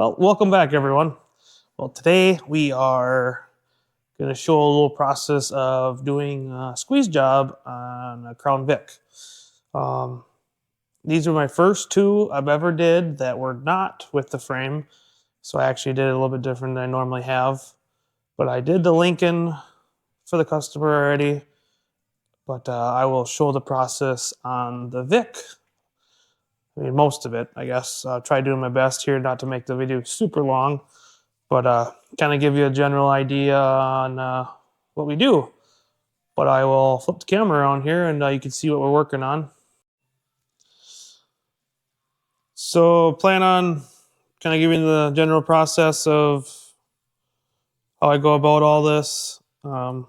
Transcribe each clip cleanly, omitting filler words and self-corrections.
Well, welcome back, everyone. Well, today we are going to show a little process of doing a squeeze job on a Crown Vic. These are my first two I've ever did that were not with the frame, so I actually did it a little bit different than I normally have. But I did the Lincoln for the customer already, but I will show the process on the Vic. I mean, most of it, I guess. I'll try doing my best here not to make the video super long, but kind of give you a general idea on what we do. But I will flip the camera around here and you can see what we're working on. So plan on kind of giving the general process of how I go about all this. Cutting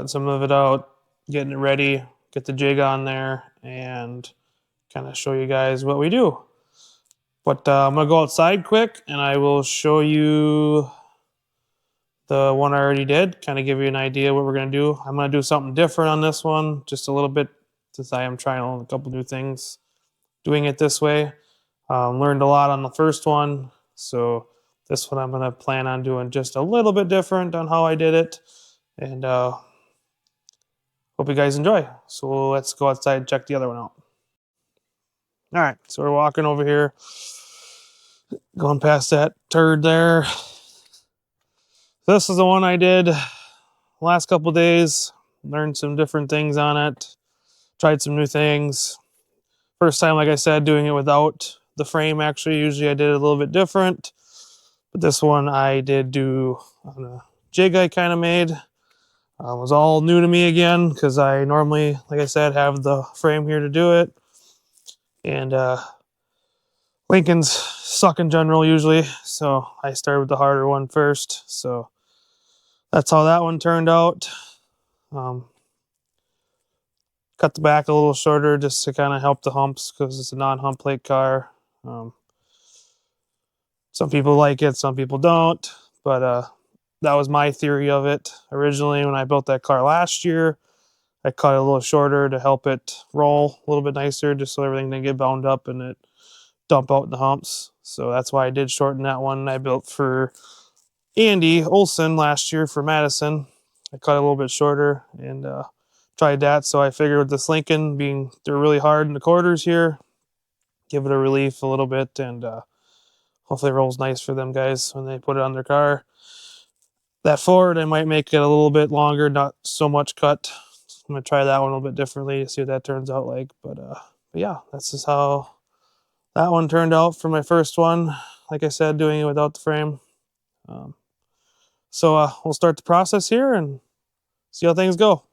some of it out, getting it ready, get the jig on there, and kind of show you guys what we do. But I'm going to go outside quick and I will show you the one I already did, kind of give you an idea what we're going to do. I'm going to do something different on this one, just a little bit, since I am trying a couple new things, doing it this way. Learned a lot on the first one, so this one I'm going to plan on doing just a little bit different on how I did it, and hope you guys enjoy. So let's go outside and check the other one out. All right, so we're walking over here, going past that turd there. This is the one I did last couple days. Learned some different things on it. Tried some new things. First time, like I said, doing it without the frame. Actually, usually I did it a little bit different. But this one I did do on a jig I kind of made. It was all new to me again because I normally, like I said, have the frame here to do it. And Lincolns suck in general usually. So I started with the harder one first. So that's how that one turned out. Cut the back a little shorter just to kind of help the humps because it's a non-hump plate car. Some people like it, some people don't, but that was my theory of it. Originally, when I built that car last year, I cut it a little shorter to help it roll a little bit nicer, just so everything didn't get bound up and it dump out in the humps. So that's why I did shorten that one I built for Andy Olson last year for Madison. I cut it a little bit shorter and tried that. So I figured with this Lincoln, being they're really hard in the quarters here, give it a relief a little bit, and hopefully it rolls nice for them guys when they put it on their car. That Ford, I might make it a little bit longer, not so much cut. I'm gonna try that one a little bit differently to see what that turns out like. But yeah, that's just how that one turned out for my first one. Like I said, doing it without the frame. So we'll start the process here and see how things go.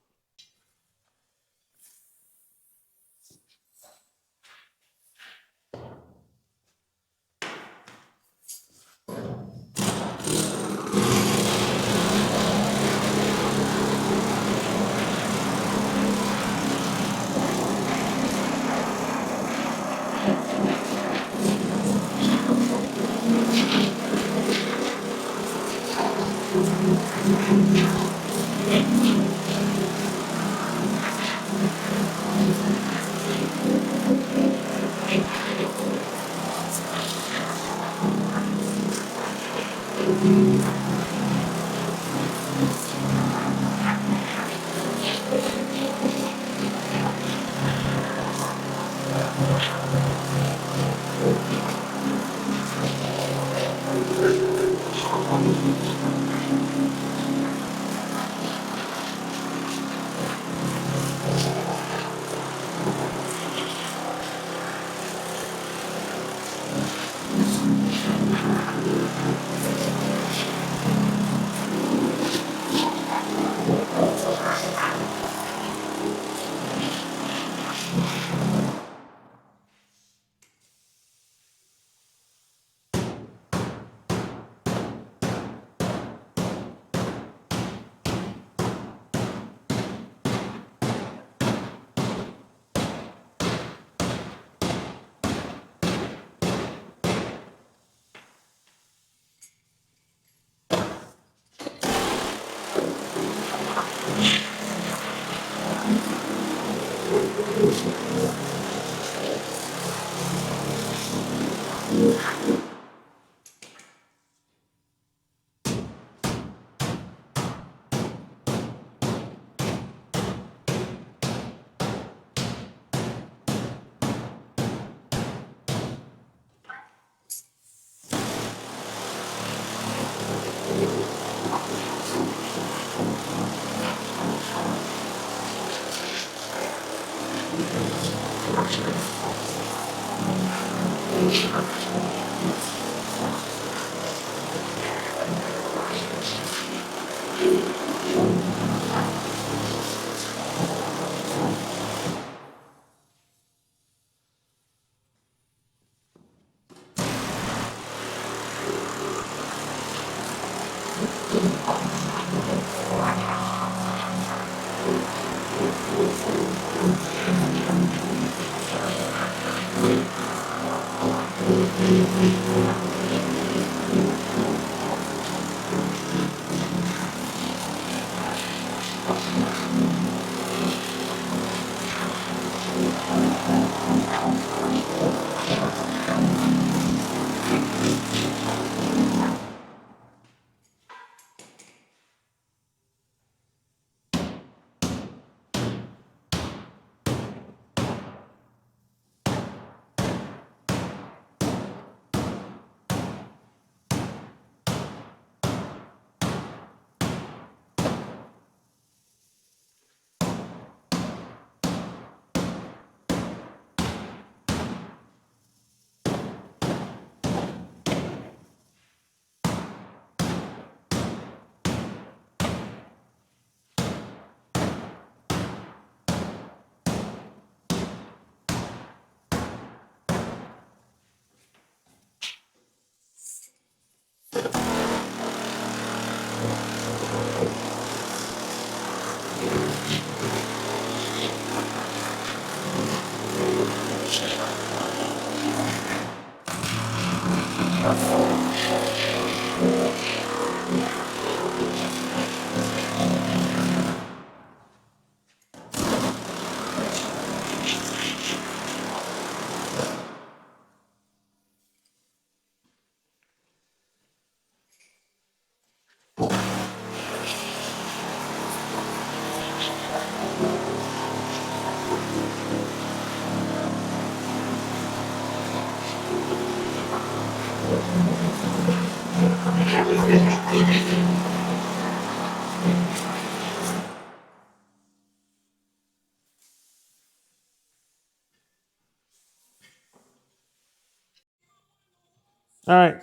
All right,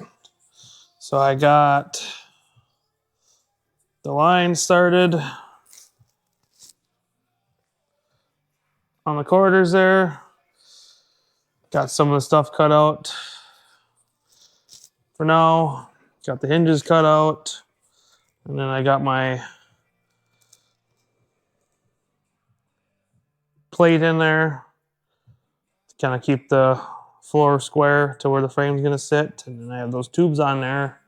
so I got the line started on the quarters there. Got some of the stuff cut out for now. Got the hinges cut out. And then I got my plate in there to kind of keep the floor square to where the frame's going to sit. And then I have those tubes on there.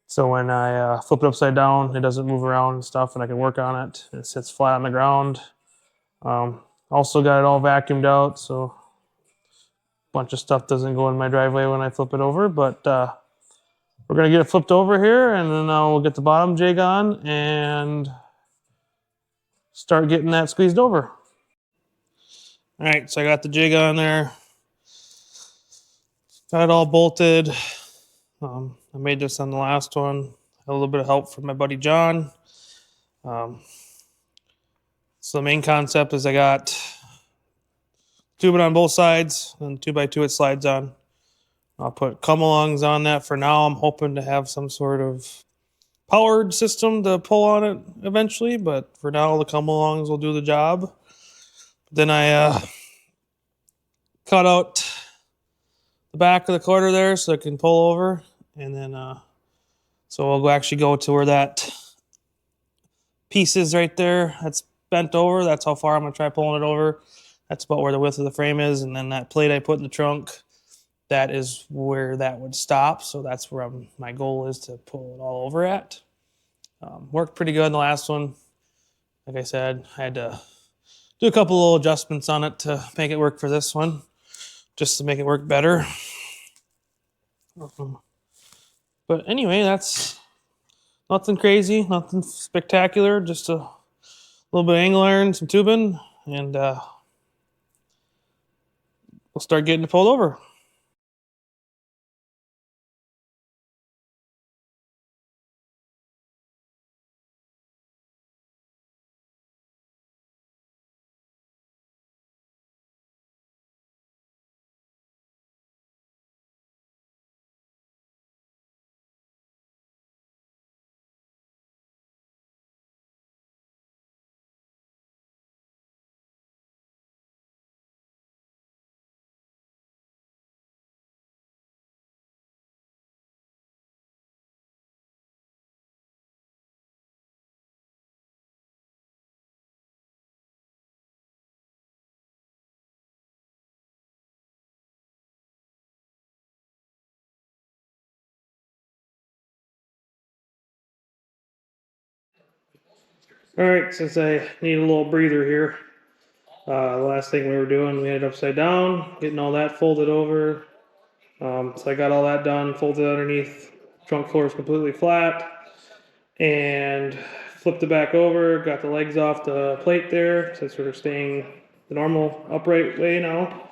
So when I flip it upside down, it doesn't move around and stuff, and I can work on it. It sits flat on the ground. Also got it all vacuumed out, so a bunch of stuff doesn't go in my driveway when I flip it over. But we're going to get it flipped over here, and then we'll get the bottom jig on and start getting that squeezed over. All right, so I got the jig on there. Got it all bolted. I made this on the last one. Had a little bit of help from my buddy John. So the main concept is I got tubing on both sides, and 2x2 it slides on. I'll put come-alongs on that for now. I'm hoping to have some sort of powered system to pull on it eventually, but for now the come-alongs will do the job. Then I cut out the back of the quarter there so it can pull over, and then so we'll actually go to where that piece is right there. That's bent over. That's how far I'm going to try pulling it over. That's about where the width of the frame is, and then that plate I put in the trunk, that is where that would stop. So that's where my goal is to pull it all over at. Worked pretty good in the last one. Like I said, I had to do a couple little adjustments on it to make it work for this one, just to make it work better. But anyway, that's nothing crazy, nothing spectacular, just a little bit of angle iron, some tubing, and we'll start getting it pulled over. All right, since I need a little breather here, the last thing we were doing, we had it upside down, getting all that folded over. So I got all that done, folded underneath. Trunk floor is completely flat, and flipped it back over. Got the legs off the plate there, so it's sort of staying the normal upright way now.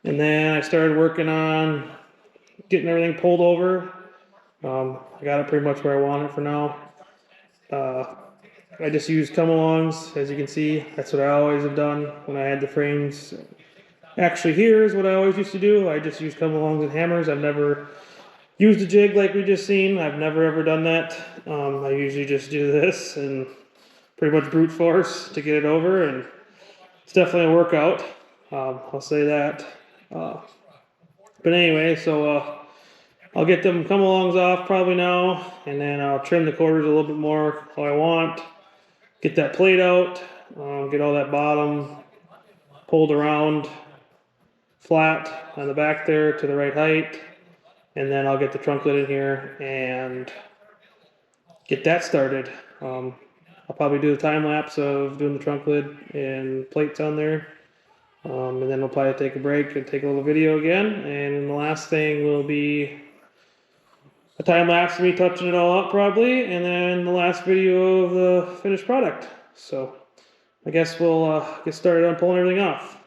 And then I started working on getting everything pulled over. I got it pretty much where I want it for now. I just use come-alongs, as you can see. That's what I always have done when I had the frames. Actually, here is what I always used to do. I just use come-alongs and hammers. I've never used a jig like we just seen. I've never ever done that. I usually just do this and pretty much brute force to get it over, and it's definitely a workout. I'll say that. But anyway, so I'll get them come-alongs off probably now, and then I'll trim the quarters a little bit more how I want. Get that plate out, get all that bottom pulled around flat on the back there to the right height, and then I'll get the trunk lid in here and get that started. I'll probably do a time lapse of doing the trunk lid and plates on there, and then we'll probably take a break and take a little video again, and the last thing will be a time lapse of me touching it all up probably, and then the last video of the finished product. So I guess we'll get started on pulling everything off.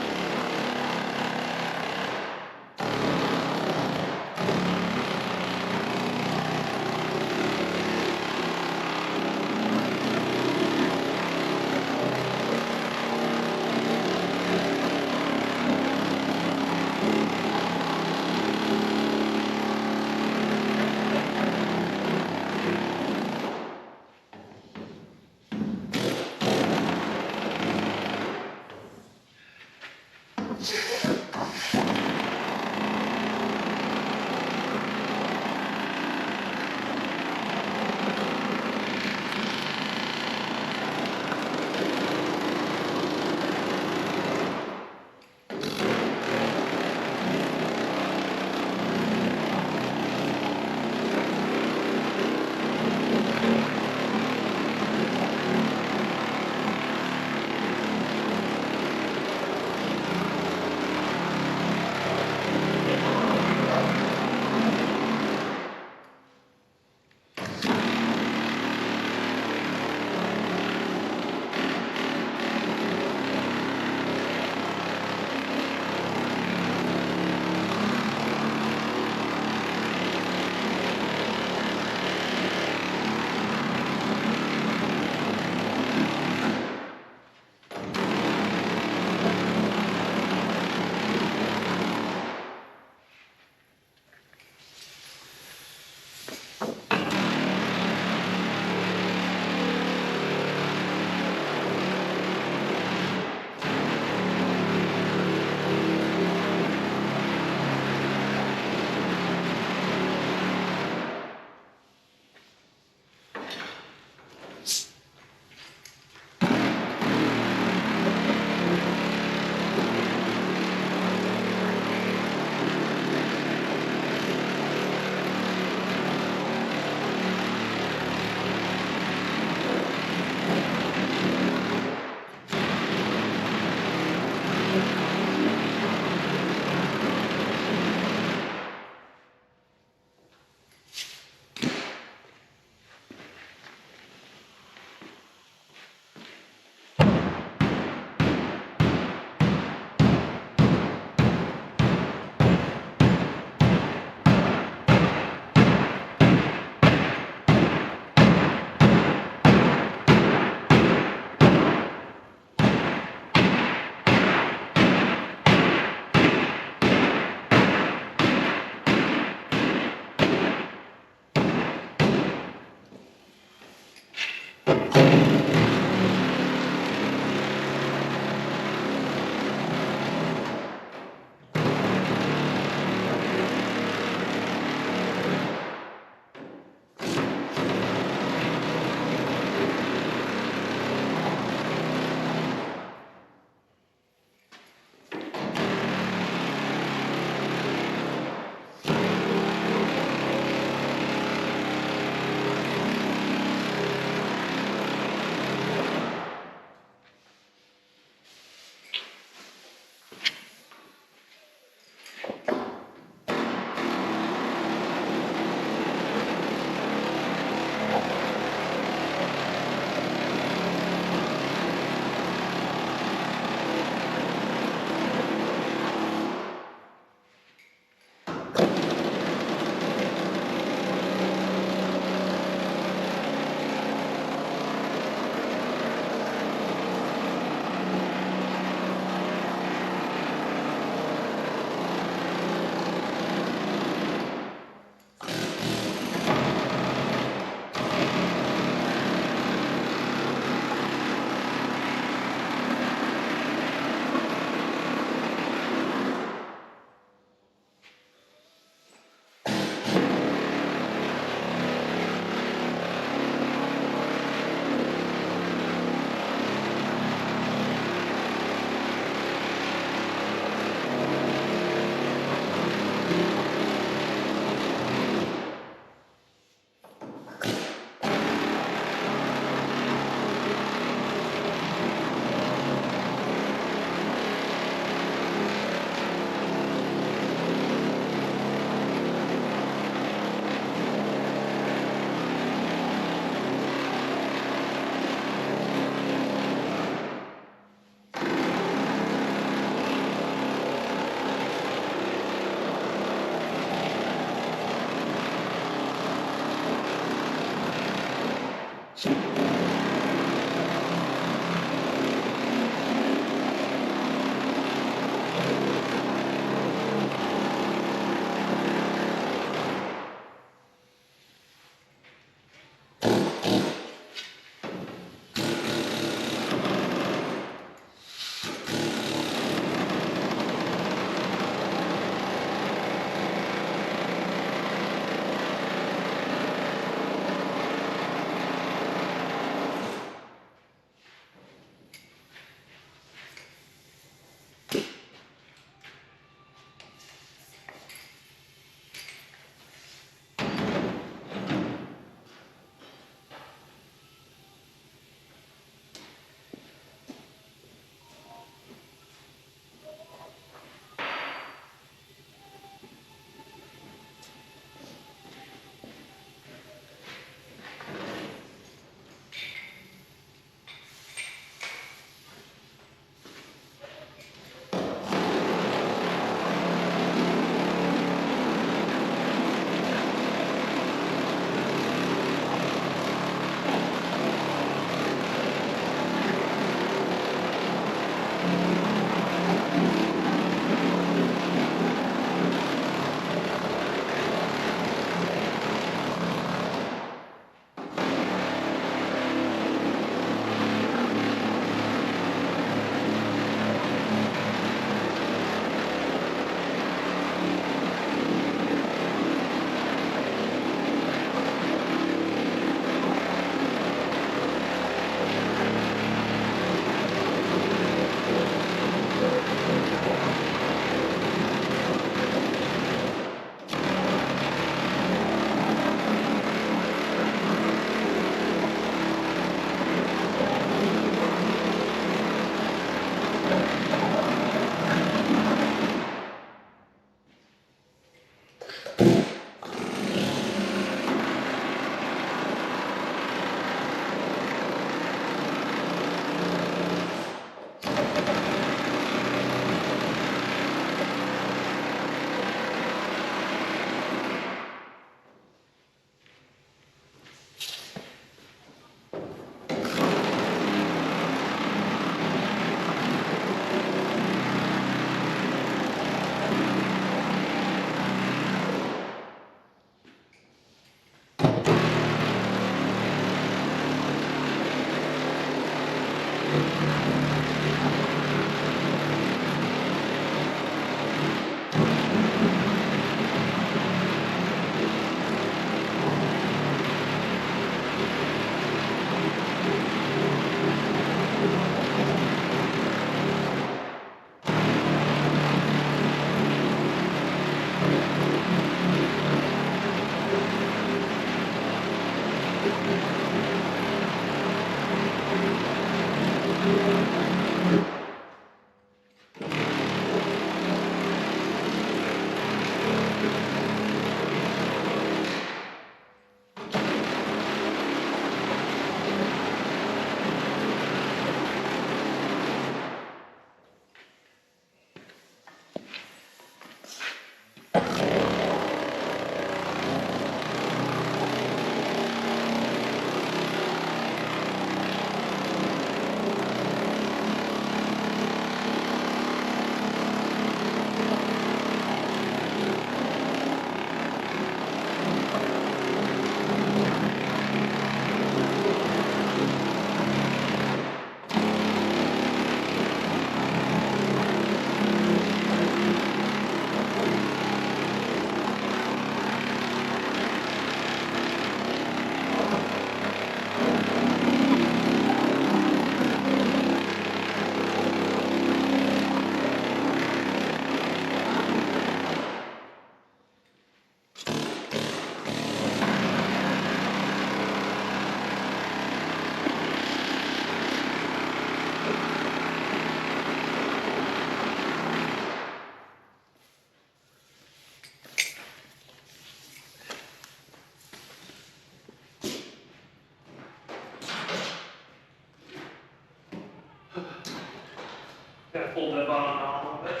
Gotta pull that bottom down a little bit.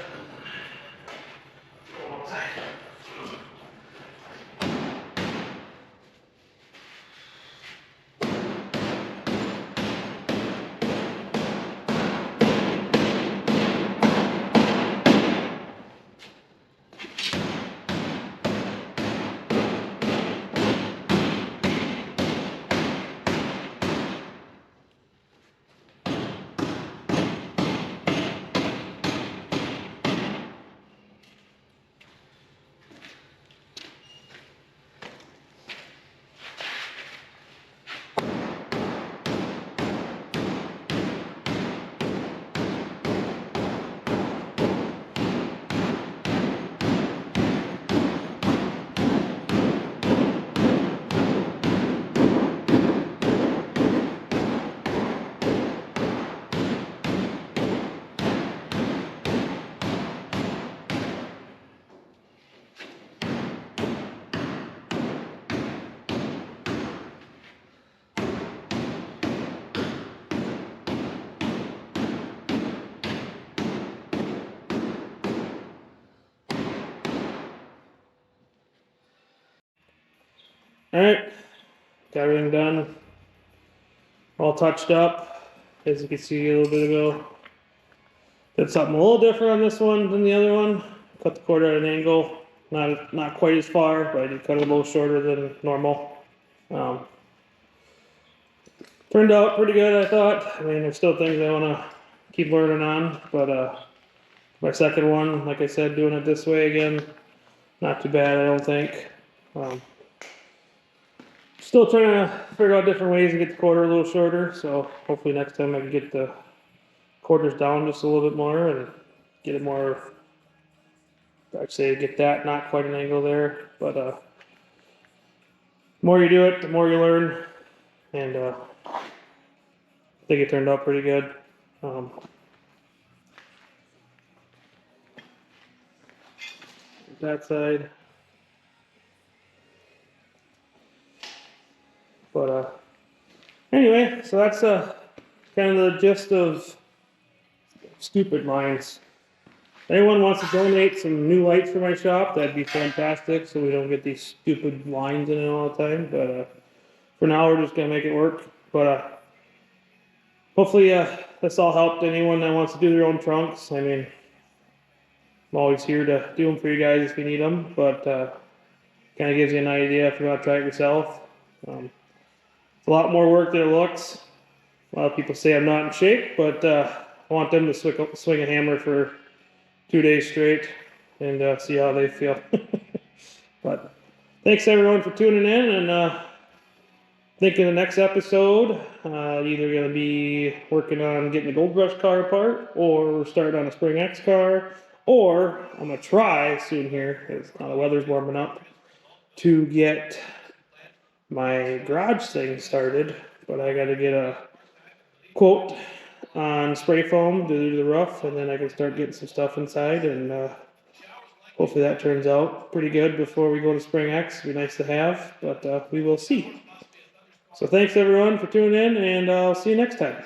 Go outside. All right, got everything done, all touched up. As you can see a little bit ago, did something a little different on this one than the other one. Cut the cord at an angle, not quite as far, but I did cut it a little shorter than normal. Turned out pretty good, I thought. I mean, there's still things I want to keep learning on, but my second one, like I said, doing it this way again, not too bad, I don't think. Still trying to figure out different ways to get the quarter a little shorter, so hopefully next time I can get the quarters down just a little bit more and get it more, I'd say get that not quite an angle there, but the more you do it, the more you learn, and I think it turned out pretty good. That side. But anyway, so that's kind of the gist of stupid lines. If anyone wants to donate some new lights for my shop, that'd be fantastic, so we don't get these stupid lines in it all the time. But for now, we're just gonna make it work. But hopefully this all helped anyone that wants to do their own trunks. I mean, I'm always here to do them for you guys if you need them, but kind of gives you an idea if you want to try it yourself. It's a lot more work than it looks. A lot of people say I'm not in shape, but I want them to swing a hammer for 2 days straight and see how they feel. But thanks everyone for tuning in, and think in the next episode, either going to be working on getting the Gold Rush car apart, or we're starting on a Spring X car, or I'm going to try soon here, because the weather's warming up, to get my garage thing started. But I got to get a quote on spray foam to do the roof, and then I can start getting some stuff inside, and hopefully that turns out pretty good before we go to Spring X. It'd be nice to have, but we will see. So thanks everyone for tuning in, and I'll see you next time.